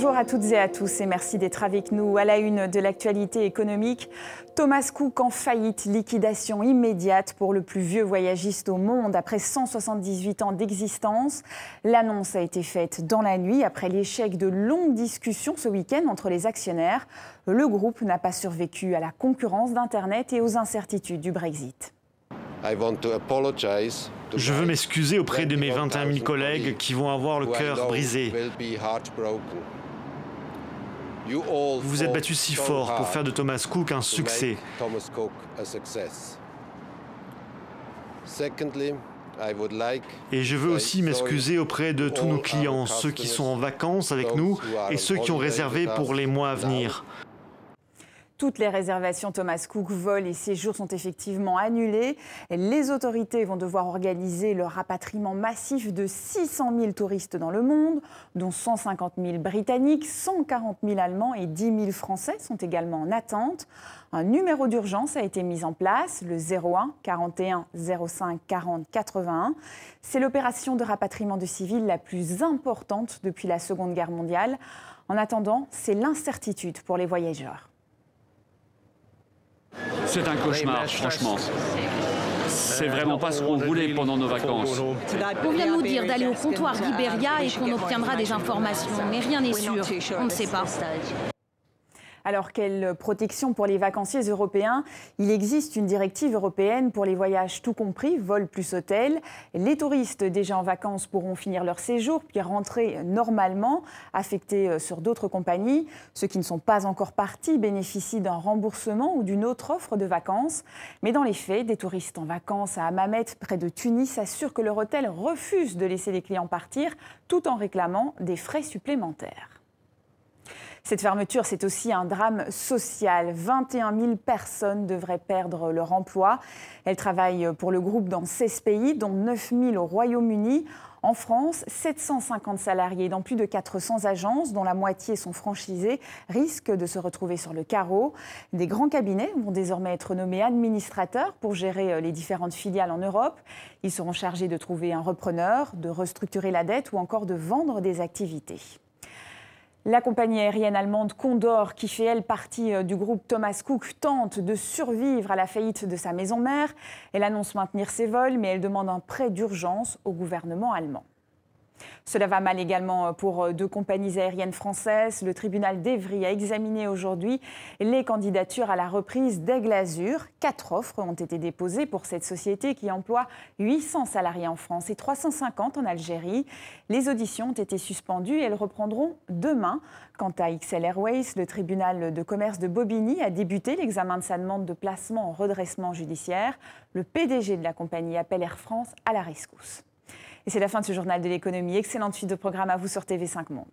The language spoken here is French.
Bonjour à toutes et à tous et merci d'être avec nous. À la une de l'actualité économique, Thomas Cook en faillite, liquidation immédiate pour le plus vieux voyagiste au monde après 178 ans d'existence. L'annonce a été faite dans la nuit après l'échec de longues discussions ce week-end entre les actionnaires. Le groupe n'a pas survécu à la concurrence d'Internet et aux incertitudes du Brexit. Je veux m'excuser auprès de mes 21 000 collègues qui vont avoir le cœur brisé. Vous vous êtes battus si fort pour faire de Thomas Cook un succès. Et je veux aussi m'excuser auprès de tous nos clients, ceux qui sont en vacances avec nous et ceux qui ont réservé pour les mois à venir. Toutes les réservations Thomas Cook, vols et séjours sont effectivement annulées. Les autorités vont devoir organiser le rapatriement massif de 600 000 touristes dans le monde, dont 150 000 Britanniques, 140 000 Allemands et 10 000 Français sont également en attente. Un numéro d'urgence a été mis en place, le 01 41 05 40 81. C'est l'opération de rapatriement de civils la plus importante depuis la Seconde Guerre mondiale. En attendant, c'est l'incertitude pour les voyageurs. C'est un cauchemar, franchement. C'est vraiment pas ce qu'on voulait pendant nos vacances. On vient nous dire d'aller au comptoir d'Iberia et qu'on obtiendra des informations, mais rien n'est sûr. On ne sait pas. Alors, quelle protection pour les vacanciers européens? Il existe une directive européenne pour les voyages tout compris, vol plus hôtel. Les touristes déjà en vacances pourront finir leur séjour puis rentrer normalement, affectés sur d'autres compagnies. Ceux qui ne sont pas encore partis bénéficient d'un remboursement ou d'une autre offre de vacances. Mais dans les faits, des touristes en vacances à Hammamet, près de Tunis, assurent que leur hôtel refuse de laisser les clients partir tout en réclamant des frais supplémentaires. Cette fermeture, c'est aussi un drame social. 21 000 personnes devraient perdre leur emploi. Elles travaillent pour le groupe dans 16 pays, dont 9 000 au Royaume-Uni. En France, 750 salariés dans plus de 400 agences, dont la moitié sont franchisées, risquent de se retrouver sur le carreau. Des grands cabinets vont désormais être nommés administrateurs pour gérer les différentes filiales en Europe. Ils seront chargés de trouver un repreneur, de restructurer la dette ou encore de vendre des activités. La compagnie aérienne allemande Condor, qui fait elle partie du groupe Thomas Cook, tente de survivre à la faillite de sa maison mère. Elle annonce maintenir ses vols, mais elle demande un prêt d'urgence au gouvernement allemand. Cela va mal également pour deux compagnies aériennes françaises. Le tribunal d'Evry a examiné aujourd'hui les candidatures à la reprise d'Aigle Azur. 4 offres ont été déposées pour cette société qui emploie 800 salariés en France et 350 en Algérie. Les auditions ont été suspendues et elles reprendront demain. Quant à XL Airways, le tribunal de commerce de Bobigny a débuté l'examen de sa demande de placement en redressement judiciaire. Le PDG de la compagnie appelle Air France à la rescousse. Et c'est la fin de ce journal de l'économie. Excellente suite de programme à vous sur TV5 Monde.